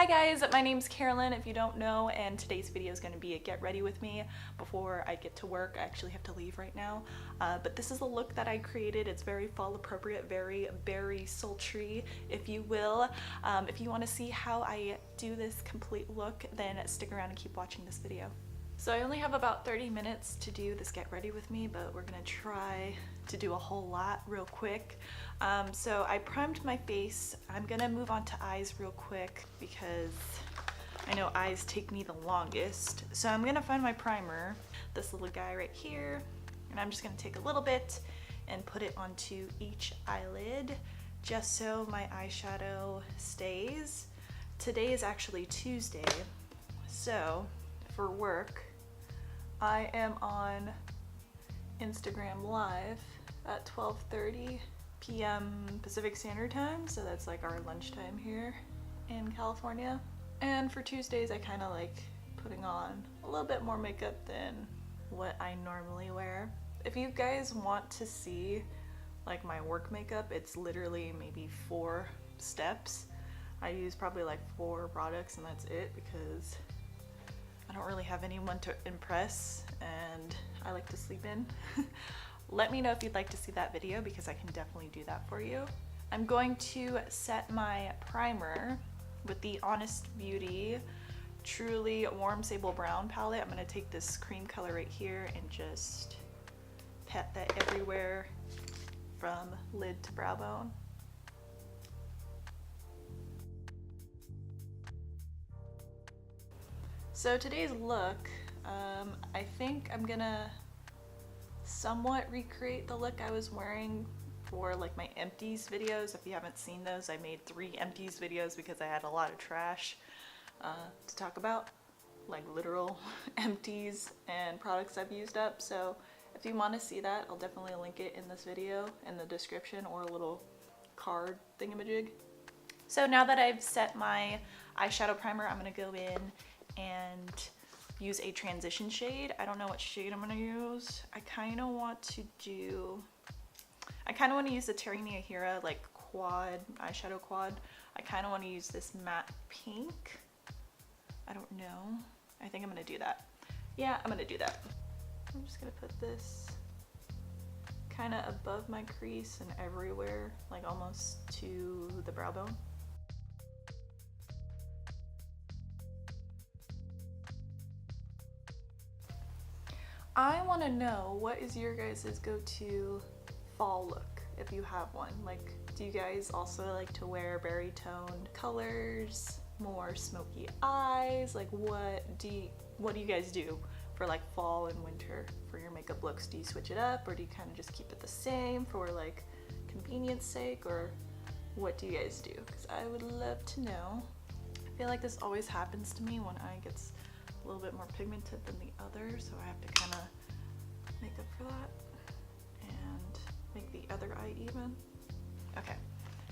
Hi guys, my name's Carolyn if you don't know, and today's video is going to be a get ready with me before I get to work. I actually have to leave right now, but this is the look that I created. It's very fall appropriate, very berry sultry, if you will. If you want to see how I do this complete look, then stick around and keep watching this video. So I only have about 30 minutes to do this get ready with me, but we're gonna try to do a whole lot real quick. So I primed my face. I'm gonna move on to eyes real quick because I know eyes take me the longest. So I'm gonna find my primer, this little guy right here, and I'm just gonna take a little bit and put it onto each eyelid just so my eyeshadow stays. Today is actually Tuesday, so for work, I am on Instagram Live at 12:30 p.m. Pacific Standard Time, so that's like our lunchtime here in California. And for Tuesdays, I kind of like putting on a little bit more makeup than what I normally wear. If you guys want to see like my work makeup, it's literally maybe 4 steps. I use probably like 4 products and that's it because I don't really have anyone to impress and I like to sleep in. Let me know if you'd like to see that video because I can definitely do that for you. I'm going to set my primer with the Honest Beauty Truly Warm Sable Brown palette. I'm going to take this cream color right here and just pat that everywhere from lid to brow bone. So today's look, I think I'm gonna somewhat recreate the look I was wearing for like my empties videos. If you haven't seen those, I made 3 empties videos because I had a lot of trash to talk about, like literal empties and products I've used up. So if you want to see that, I'll definitely link it in this video in the description or a little card thingamajig. So now that I've set my eyeshadow primer, I'm gonna go in and use a transition shade. I don't know what shade I'm gonna use. I kind of want to use the Teri Miyahira like quad, eyeshadow quad. I kind of want to use this matte pink. I don't know. I think I'm gonna do that. Yeah, I'm gonna do that. I'm just gonna put this kind of above my crease and everywhere, like almost to the brow bone. I want to know, what is your guys' go-to fall look if you have one? Like, do you guys also like to wear berry toned colors, more smoky eyes? Like what do you guys do for like fall and winter for your makeup looks? Do you switch it up or do you kind of just keep it the same for like convenience sake, or what do you guys do? Because I would love to know. I feel like this always happens to me. One eye gets a little bit more pigmented than the other, so I have to kind of make up for that and make the other eye even. Okay,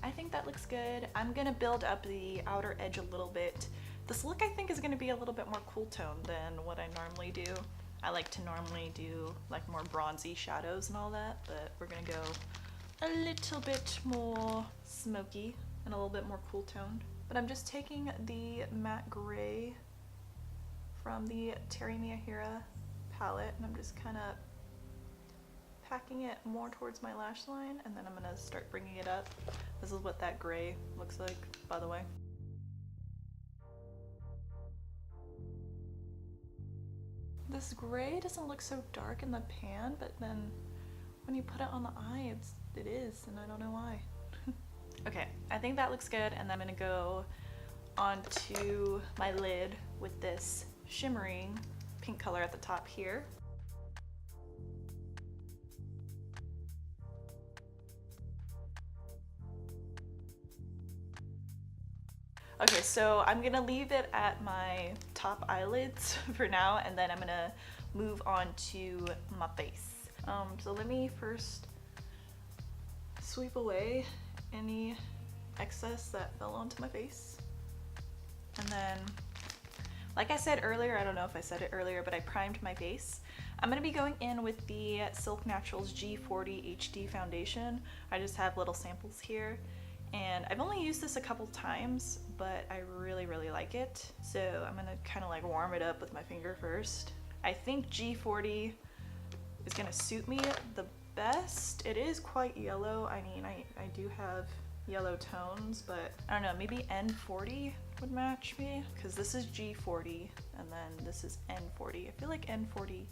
I think that looks good. I'm gonna build up the outer edge a little bit. This look I think is gonna be a little bit more cool tone than what I normally do. I like to normally do like more bronzy shadows and all that, but we're gonna go a little bit more smoky and a little bit more cool toned. But I'm just taking the matte gray from the Teri Miyahira palette and I'm just kind of packing it more towards my lash line, and then I'm gonna start bringing it up. This is what that gray looks like, by the way. This gray doesn't look so dark in the pan, but then when you put it on the eye, it is, and I don't know why. Okay, I think that looks good, and then I'm gonna go onto my lid with this shimmering pink color at the top here. Okay, so I'm gonna leave it at my top eyelids for now, and then I'm gonna move on to my face. So let me first sweep away any excess that fell onto my face. And then, like I said earlier, I don't know if I said it earlier, but I primed my face. I'm gonna be going in with the Silk Naturals G40 HD foundation. I just have little samples here. And I've only used this a couple times, but I really like it. So I'm gonna kind of like warm it up with my finger first. I think G40 is gonna suit me the best. It is quite yellow. I mean, I do have yellow tones, but I don't know, maybe N40 would match me, because this is G40 and then this is N40. I feel like N40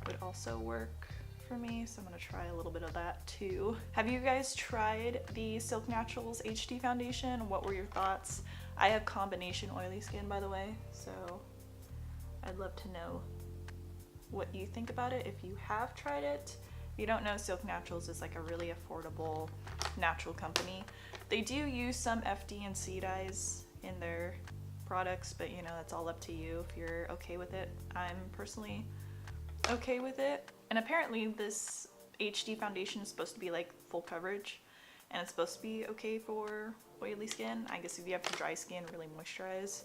would also work for me, so I'm gonna try a little bit of that too. Have you guys tried the Silk Naturals HD foundation? What were your thoughts? I have combination oily skin, by the way, so I'd love to know what you think about it if you have tried it. If you don't know, Silk Naturals is like a really affordable natural company. They do use some FD and C dyes in their products, but you know, that's all up to you if you're okay with it. I'm personally okay with it. And apparently this HD foundation is supposed to be like full coverage, and it's supposed to be okay for oily skin. I guess if you have dry skin, really moisturize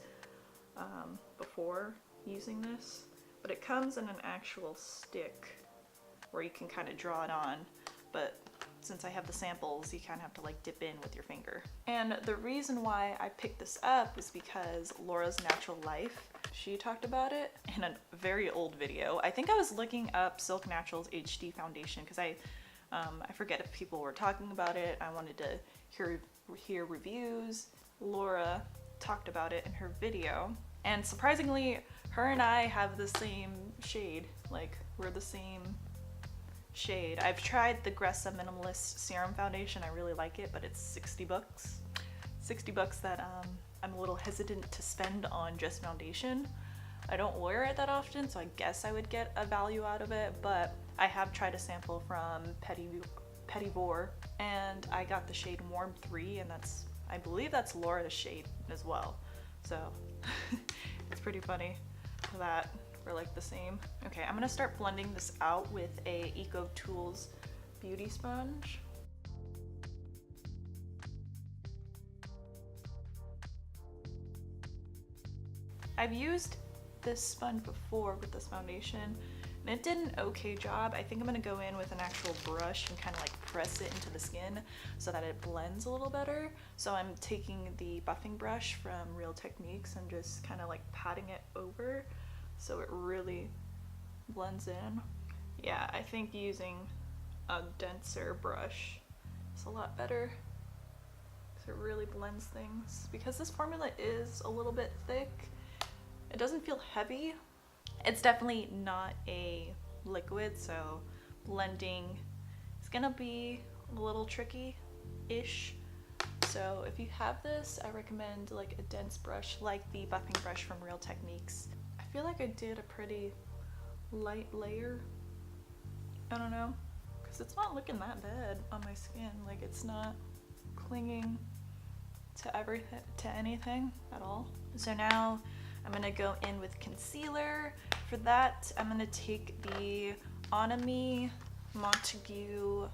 before using this. But it comes in an actual stick where you can kind of draw it on, but since I have the samples, you kind of have to like dip in with your finger. And the reason why I picked this up is because Laura's Natural Life, she talked about it in a very old video. I think I was looking up Silk Naturals HD foundation because I forget if people were talking about it. I wanted to hear reviews. Laura talked about it in her video, and surprisingly, her and I have the same shade. Like, we're the same shade. I've tried the Gressa Minimalist Serum Foundation. I really like it, but it's 60 bucks. 60 bucks that I'm a little hesitant to spend on just foundation. I don't wear it that often, so I guess I would get a value out of it, but I have tried a sample from Petit Vour, and I got the shade Warm 3, and I believe that's Laura's shade as well. So it's pretty funny that we're like the same. Okay, I'm gonna start blending this out with a Eco Tools beauty sponge. I've used this sponge before with this foundation, and it did an okay job. I think I'm gonna go in with an actual brush and kind of like press it into the skin so that it blends a little better. So I'm taking the buffing brush from Real Techniques and just kind of like patting it over so it really blends in. Yeah, I think using a denser brush is a lot better because it really blends things. Because this formula is a little bit thick, it doesn't feel heavy. It's definitely not a liquid, so blending is gonna be a little tricky-ish. So if you have this, I recommend like a dense brush like the buffing brush from Real Techniques. I feel like I did a pretty light layer. I don't know, because it's not looking that bad on my skin. Like, it's not clinging to anything at all. So now I'm gonna go in with concealer. For that, I'm gonna take the Onomie Montagu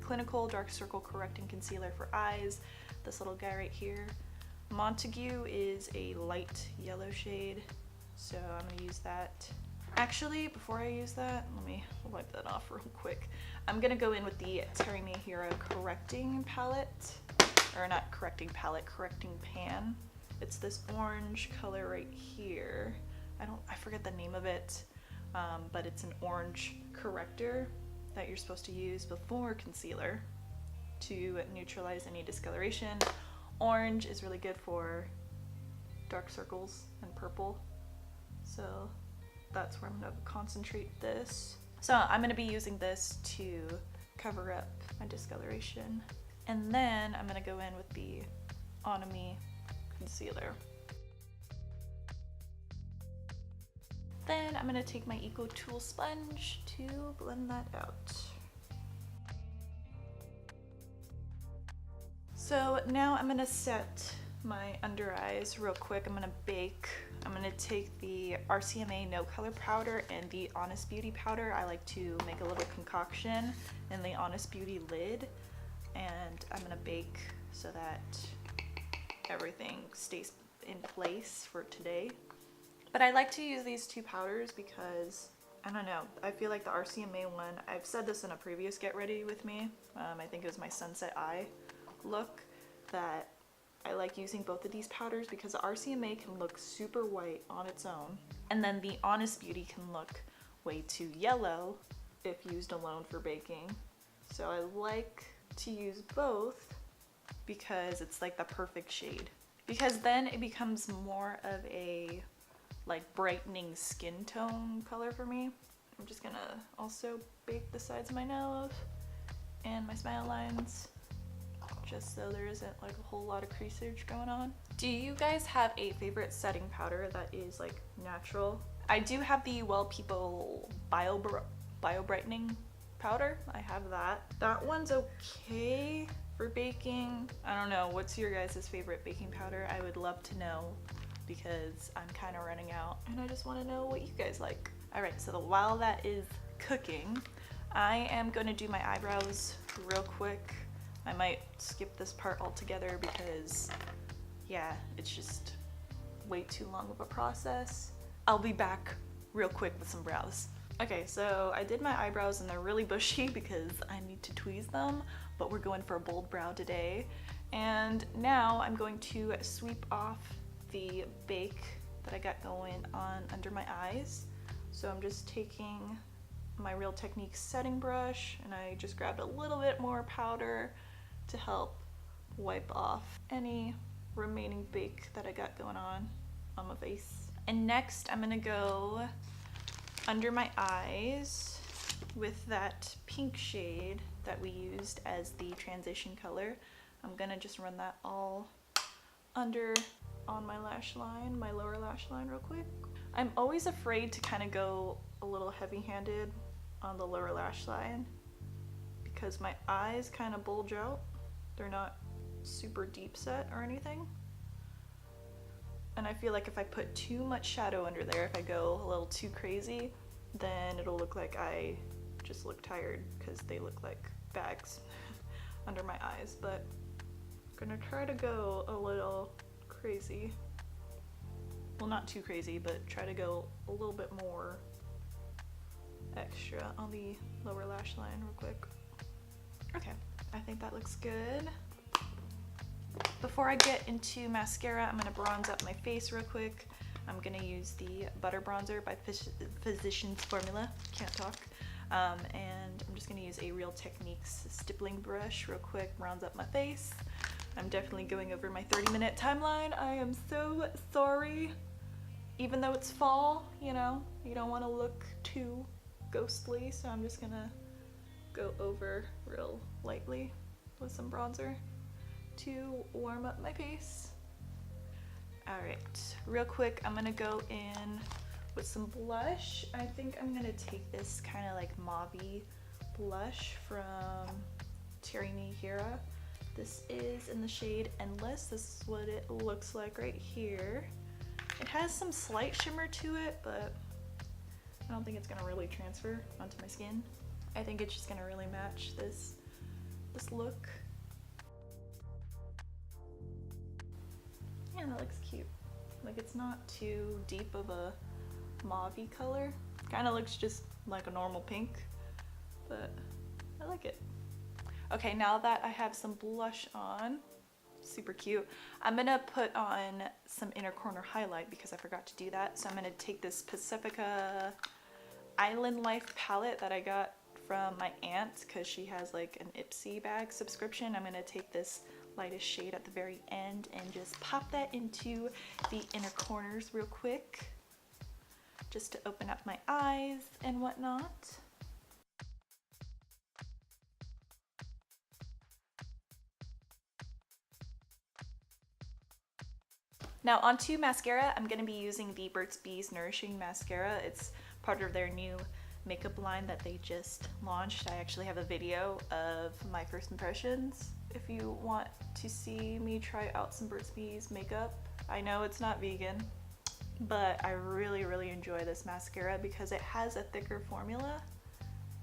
Clinical Dark Circle Correcting Concealer for eyes. This little guy right here. Montagu is a light yellow shade, so I'm gonna use that. Actually, before I use that, let me wipe that off real quick. I'm gonna go in with the Teri Miyahira Correcting Palette, or not correcting palette, correcting pan. It's this orange color right here. I forget the name of it, but it's an orange corrector that you're supposed to use before concealer to neutralize any discoloration. Orange is really good for dark circles and purple, so that's where I'm gonna concentrate this. So I'm gonna be using this to cover up my discoloration, and then I'm gonna go in with the Onomie concealer. Then I'm gonna take my Eco Tool sponge to blend that out. So now I'm gonna set my under eyes real quick. I'm gonna bake. I'm gonna take the RCMA No Color Powder and the Honest Beauty Powder. I like to make a little concoction in the Honest Beauty lid, and I'm gonna bake so that everything stays in place for today. But I like to use these two powders because, I don't know, I feel like the RCMA one, I've said this in a previous Get Ready With Me, I think it was my Sunset Eye look, that I like using both of these powders because the RCMA can look super white on its own, and then the Honest Beauty can look way too yellow if used alone for baking. So I like to use both because it's like the perfect shade. Because then it becomes more of a like brightening skin tone color for me. I'm just gonna also bake the sides of my nose and my smile lines, just so there isn't like a whole lot of creasage going on. Do you guys have a favorite setting powder that is like natural? I do have the Well People Bio Brightening powder. I have that. That one's okay for baking. I don't know, what's your guys' favorite baking powder? I would love to know because I'm kind of running out and I just want to know what you guys like. All right, so while that is cooking, I am going to do my eyebrows real quick. I might skip this part altogether because, yeah, it's just way too long of a process. I'll be back real quick with some brows. Okay, so I did my eyebrows and they're really bushy because I need to tweeze them, but we're going for a bold brow today. And now I'm going to sweep off the bake that I got going on under my eyes. So I'm just taking my Real Technique setting brush and I just grabbed a little bit more powder to help wipe off any remaining bake that I got going on my face. And next I'm gonna go under my eyes with that pink shade that we used as the transition color. I'm gonna just run that all under on my lash line, my lower lash line real quick. I'm always afraid to kind of go a little heavy-handed on the lower lash line because my eyes kind of bulge out. They're not super deep set or anything. And I feel like if I put too much shadow under there, if I go a little too crazy, then it'll look like I just look tired because they look like bags under my eyes. But I'm gonna try to go a little crazy. Well, not too crazy, but try to go a little bit more extra on the lower lash line real quick. Okay, I think that looks good. Before I get into mascara, I'm gonna bronze up my face real quick. I'm gonna use the Butter Bronzer by Physicians Formula, can't talk. And I'm just gonna use a Real Techniques stippling brush real quick, bronze up my face. I'm definitely going over my 30-minute timeline. I am so sorry. Even though it's fall, you know, you don't want to look too ghostly, so I'm just gonna go over real lightly with some bronzer to warm up my face. All right, real quick, I'm gonna go in with some blush. I think I'm gonna take this kind of like mauve-y blush from Teri Miyahira. This is in the shade Endless. This is what it looks like right here. It has some slight shimmer to it, but I don't think it's gonna really transfer onto my skin. I think it's just gonna really match this look. Yeah, that looks cute. Like, it's not too deep of a mauve-y color. Kind of looks just like a normal pink, but I like it. Okay, now that I have some blush on, super cute, I'm gonna put on some inner corner highlight because I forgot to do that. So I'm gonna take this Pacifica Island Life palette that I got from my aunt because she has like an Ipsy bag subscription. I'm gonna take this lightest shade at the very end and just pop that into the inner corners real quick, just to open up my eyes and whatnot. Now onto mascara. I'm going to be using the Burt's Bees Nourishing Mascara. It's part of their new makeup line that they just launched. I actually have a video of my first impressions if you want to see me try out some Burt's Bees makeup. I know it's not vegan, but I really enjoy this mascara because it has a thicker formula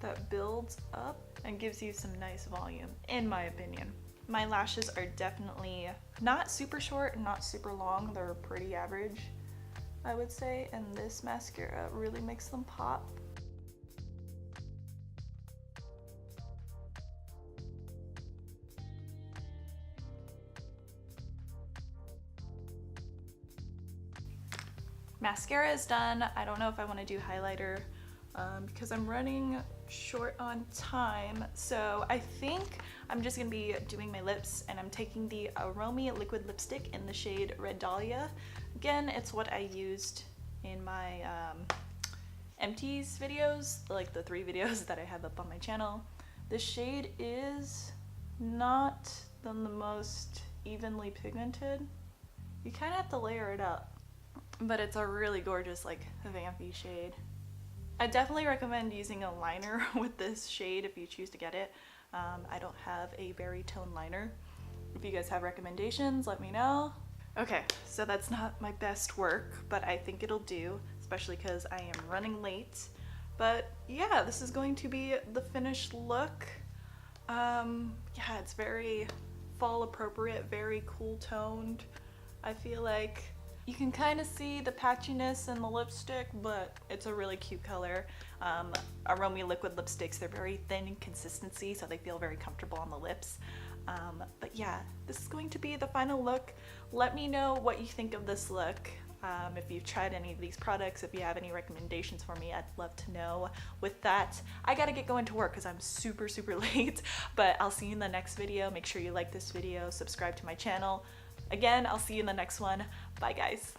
that builds up and gives you some nice volume, in my opinion. My lashes are definitely not super short and not super long. They're pretty average, I would say, and this mascara really makes them pop. Mascara is done. I don't know if I want to do highlighter because I'm running short on time. So I think I'm just going to be doing my lips, and I'm taking the Aromi Liquid Lipstick in the shade Red Dahlia. Again, it's what I used in my empties videos, like the 3 videos that I have up on my channel. The shade is not the most evenly pigmented. You kind of have to layer it up, but it's a really gorgeous, like, vampy shade. I definitely recommend using a liner with this shade if you choose to get it. I don't have a berry tone liner. If you guys have recommendations, let me know. Okay, so that's not my best work, but I think it'll do, especially because I am running late. But yeah, this is going to be the finished look. Yeah, it's very fall appropriate, very cool toned. I feel like you can kind of see the patchiness in the lipstick, but it's a really cute color. Aromi Liquid Lipsticks, they're very thin in consistency, so they feel very comfortable on the lips. But yeah, this is going to be the final look. Let me know what you think of this look. If you've tried any of these products, if you have any recommendations for me, I'd love to know. With that, I gotta get going to work because I'm super late, but I'll see you in the next video. Make sure you like this video, subscribe to my channel. Again, I'll see you in the next one. Bye guys.